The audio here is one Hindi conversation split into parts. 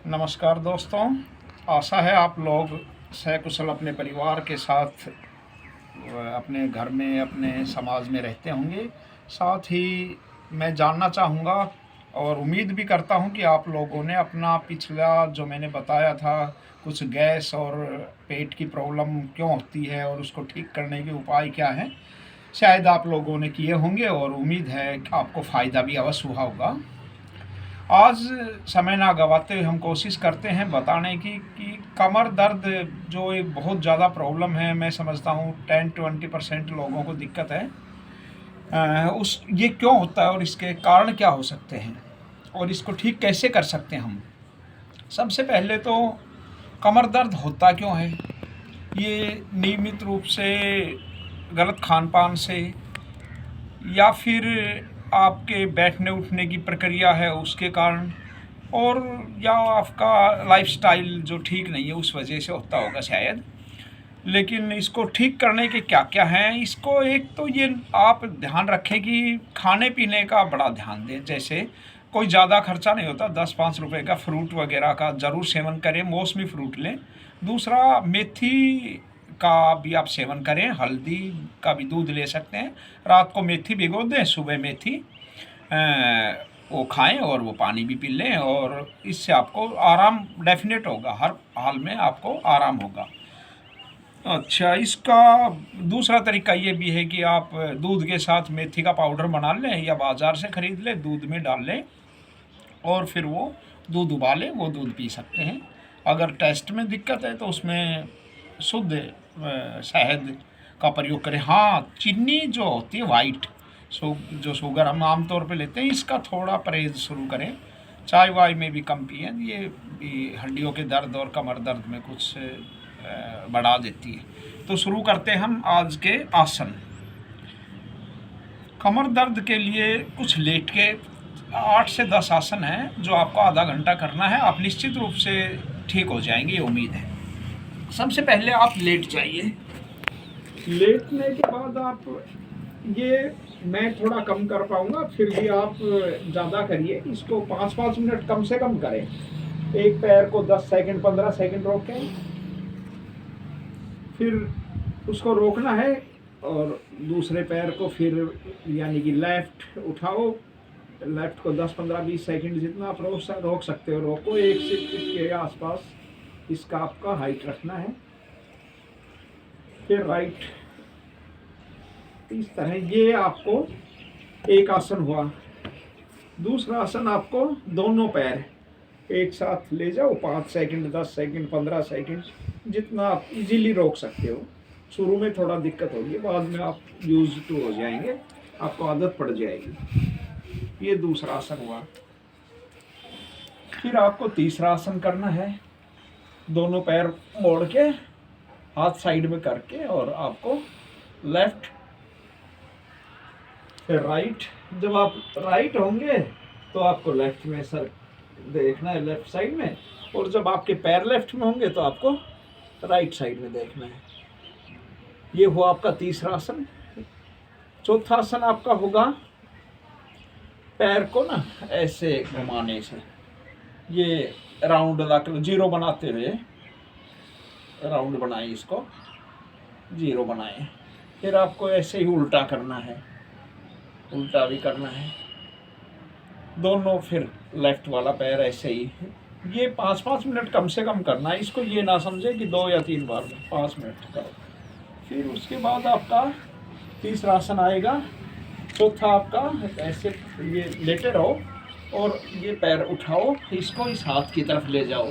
नमस्कार दोस्तों। आशा है आप लोग सकुशल अपने परिवार के साथ अपने घर में अपने समाज में रहते होंगे। साथ ही मैं जानना चाहूँगा और उम्मीद भी करता हूँ कि आप लोगों ने अपना पिछला जो मैंने बताया था कुछ गैस और पेट की प्रॉब्लम क्यों होती है और उसको ठीक करने के उपाय क्या हैं, शायद आप लोगों ने किए होंगे और उम्मीद है कि आपको फ़ायदा भी अवश्य हुआ होगा। आज समय ना गवाते हुए हम कोशिश करते हैं बताने की कि कमर दर्द जो एक बहुत ज़्यादा प्रॉब्लम है, मैं समझता हूँ 10-20% लोगों को दिक्कत है। उस ये क्यों होता है और इसके कारण क्या हो सकते हैं और इसको ठीक कैसे कर सकते हैं हम। सबसे पहले तो कमर दर्द होता क्यों है? ये नियमित रूप से गलत खान-पान से या फिर आपके बैठने उठने की प्रक्रिया है उसके कारण, और या आपका लाइफस्टाइल जो ठीक नहीं है उस वजह से होता होगा शायद। लेकिन इसको ठीक करने के क्या क्या हैं, इसको एक तो ये आप ध्यान रखें कि खाने पीने का बड़ा ध्यान दें। जैसे कोई ज़्यादा खर्चा नहीं होता, 10-5 रुपए का फ्रूट वगैरह का ज़रूर सेवन करें, मौसमी फ्रूट लें। दूसरा, मेथी का भी आप सेवन करें, हल्दी का भी दूध ले सकते हैं। रात को मेथी भिगो दें, सुबह मेथी वो खाएं और वो पानी भी पी लें, और इससे आपको आराम डेफिनेट होगा, हर हाल में आपको आराम होगा। अच्छा, इसका दूसरा तरीका ये भी है कि आप दूध के साथ मेथी का पाउडर बना लें या बाज़ार से ख़रीद लें, दूध में डाल लें और फिर वो दूध उबालें, वो दूध पी सकते हैं। अगर टेस्ट में दिक्कत है तो उसमें शुद्ध शहद का प्रयोग करें। हाँ, चीनी जो होती है वाइट, जो शुगर हम आम तौर पे लेते हैं, इसका थोड़ा परहेज़ शुरू करें। चाय वाय में भी कम पिएँ, ये भी हड्डियों के दर्द और कमर दर्द में कुछ बढ़ा देती है। तो शुरू करते हैं हम आज के आसन। कमर दर्द के लिए कुछ लेट के 8 से 10 आसन हैं जो आपको आधा घंटा करना है। आप निश्चित रूप से ठीक हो जाएंगे, ये उम्मीद है। सबसे पहले आप लेट जाइए। लेटने के बाद आप ये, मैं थोड़ा कम कर पाऊंगा, फिर भी आप ज़्यादा करिए। इसको 5-5 मिनट कम से कम करें। एक पैर को 10 सेकंड 15 सेकंड रोकें, फिर उसको रोकना है और दूसरे पैर को फिर यानी कि लेफ़्ट उठाओ। लेफ़्ट को 10-15-20 सेकंड जितना आप रोक सकते हो रोको। 1 से 1 के आसपास इसका आपका हाइट रखना है। फिर राइट, इस तरह। ये आपको एक आसन हुआ। दूसरा आसन, आपको दोनों पैर एक साथ ले जाओ, 5 सेकंड 10 सेकंड 15 सेकंड जितना आप इजीली रोक सकते हो। शुरू में थोड़ा दिक्कत होगी, बाद में आप यूज टू हो जाएंगे, आपको आदत पड़ जाएगी। ये दूसरा आसन हुआ। फिर आपको तीसरा आसन करना है। दोनों पैर मोड़ के, हाथ साइड में करके, और आपको लेफ्ट फिर राइट। जब आप राइट होंगे तो आपको लेफ्ट में सर देखना है, लेफ्ट साइड में, और जब आपके पैर लेफ्ट में होंगे तो आपको राइट साइड में देखना है। ये हुआ आपका तीसरा आसन। चौथा आसन आपका होगा पैर को ना ऐसे घुमाने से, ये राउंड लाकर जीरो बनाते हुए राउंड बनाए, इसको जीरो बनाए। फिर आपको ऐसे ही उल्टा करना है, उल्टा भी करना है दोनों। फिर लेफ्ट वाला पैर ऐसे ही। ये 5-5 मिनट कम से कम करना है। इसको ये ना समझे कि 2 या 3 बार में, 5 मिनट करो। फिर उसके बाद आपका तीसरा आसन आएगा। चौथा आपका ऐसे, ये लेटे रहो और ये पैर उठाओ, इसको इस हाथ की तरफ ले जाओ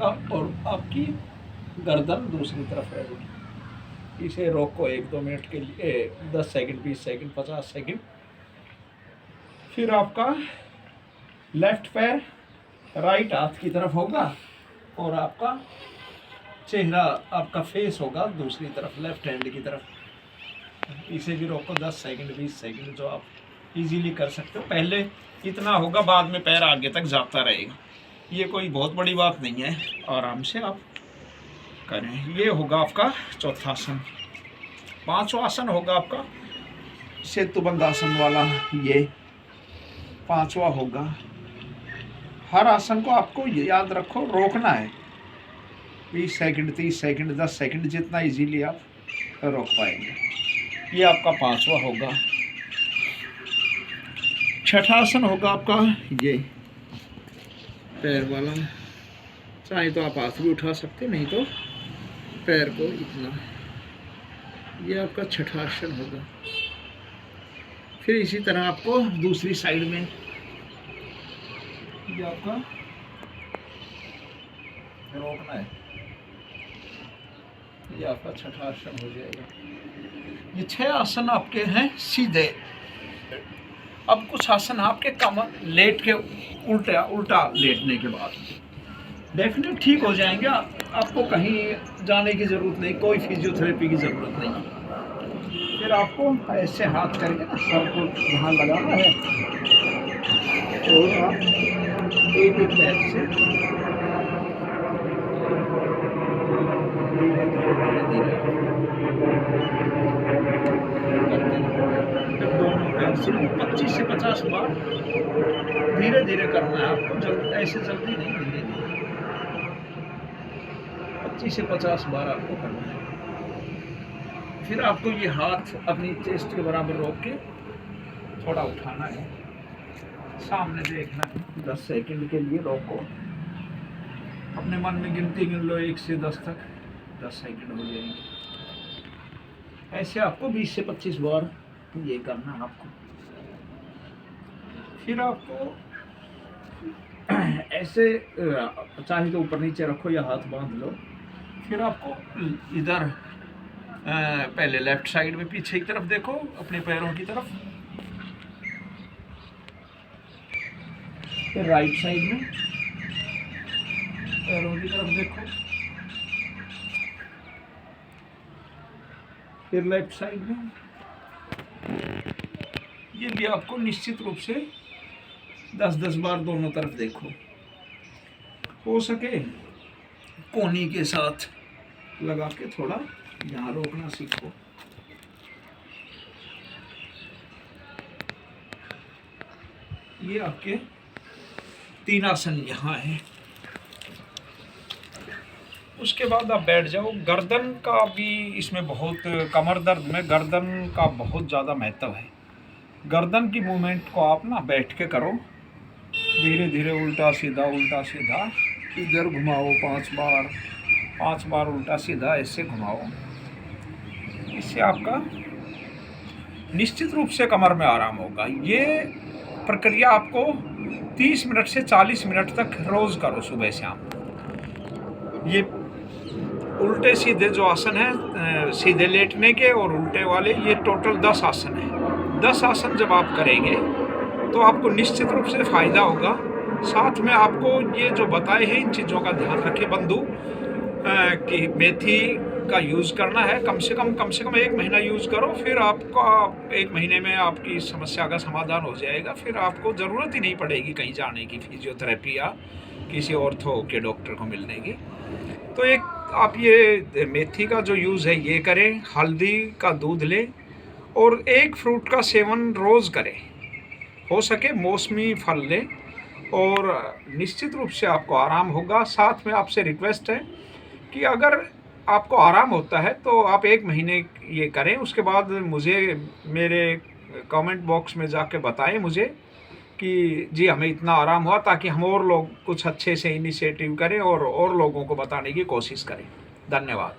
और आपकी गर्दन दूसरी तरफ रहेगी। इसे रोको 1-2 मिनट के लिए, 10 सेकंड 20 सेकंड 50 सेकंड। फिर आपका लेफ्ट पैर राइट हाथ की तरफ होगा और आपका चेहरा, आपका फेस होगा दूसरी तरफ, लेफ्ट हैंड की तरफ। इसे भी रोको 10 सेकंड 20 सेकंड, जो आप इजीली कर सकते हो। पहले इतना होगा, बाद में पैर आगे तक जाता रहेगा। ये कोई बहुत बड़ी बात नहीं है, आराम से आप करें। ये होगा आपका चौथा आसन। पांचवा आसन होगा आपका सेतुबंध आसन वाला। ये पांचवा होगा। हर आसन को आपको याद रखो, रोकना है 20 सेकंड, 30 सेकंड, 10 सेकंड, जितना इजीली आप रोक पाएंगे। ये आपका 5वां होगा। छठा आसन होगा आपका ये पैर वाला। चाहे तो आप हाथ भी उठा सकते, नहीं तो पैर को इतना। ये आपका छठा आसन होगा। फिर इसी तरह आपको दूसरी साइड में ये आपका रोकना है। ये आपका छठा आसन हो जाएगा। ये 6 आसन आपके हैं सीधे। अब कुछ आसन आपके कमर लेट के उल्टा लेटने के बाद डेफिनेट ठीक हो जाएंगे। आपको कहीं जाने की ज़रूरत नहीं, कोई फिजियोथेरेपी की ज़रूरत नहीं। फिर आपको ऐसे हाथ करके ना सर को यहाँ लगाना है और आप एक पैर से धीरे धीरे दोनों पैर से 25 से 50 बार धीरे धीरे करना है आपको। ऐसे जल्दी नहीं, धीरे धीरे 25 से 50 बार आपको करना है। फिर आपको ये हाथ अपनी चेस्ट के बराबर रोक के थोड़ा उठाना है, सामने देखना है। 10 सेकंड के लिए रोको, अपने मन में गिनती गिन लो 1 से 10 तक, 10 सेकंड हो जाएंगे। ऐसे आपको 20 से 25 बार ये करना है आपको। फिर आपको ऐसे चाहे तो ऊपर नीचे रखो या हाथ बांध लो। फिर आपको इधर पहले लेफ्ट साइड में पीछे की तरफ देखो, अपने पैरों की तरफ। फिर राइट साइड में पैरों की तरफ देखो। फिर लेफ्ट साइड में। ये भी आपको निश्चित रूप से 10-10 बार दोनों तरफ देखो। हो सके कोहनी के साथ लगा के थोड़ा यहाँ रोकना सीखो। ये आपके 3 आसन यहाँ हैं। उसके बाद आप बैठ जाओ। गर्दन का भी इसमें बहुत, कमर दर्द में गर्दन का बहुत ज़्यादा महत्व है। गर्दन की मूवमेंट को आप ना बैठ के करो, धीरे धीरे उल्टा सीधा इधर घुमाओ 5 बार उल्टा सीधा ऐसे घुमाओ। इससे आपका निश्चित रूप से कमर में आराम होगा। ये प्रक्रिया आपको 30 मिनट से 40 मिनट तक रोज़ करो, सुबह शाम। ये उल्टे सीधे जो आसन है, सीधे लेटने के और उल्टे वाले, ये टोटल 10 आसन है। 10 आसन जब आप करेंगे तो आपको निश्चित रूप से फ़ायदा होगा। साथ में आपको ये जो बताए हैं इन चीज़ों का ध्यान रखें बंधु, कि मेथी का यूज़ करना है। कम से कम 1 महीना यूज़ करो, फिर आपका 1 महीने में आपकी समस्या का समाधान हो जाएगा। फिर आपको ज़रूरत ही नहीं पड़ेगी कहीं जाने की, फिजियोथेरेपी या किसी ऑर्थो के डॉक्टर को मिलने की। तो एक आप ये मेथी का जो यूज़ है ये करें, हल्दी का दूध लें और एक फ्रूट का सेवन रोज़ करें। हो सके मौसमी फल लें और निश्चित रूप से आपको आराम होगा। साथ में आपसे रिक्वेस्ट है कि अगर आपको आराम होता है तो आप 1 महीने ये करें, उसके बाद मुझे मेरे कमेंट बॉक्स में जाके बताएं मुझे कि जी हमें इतना आराम हुआ, ताकि हम और लोग कुछ अच्छे से इनिशिएटिव करें और लोगों को बताने की कोशिश करें। धन्यवाद।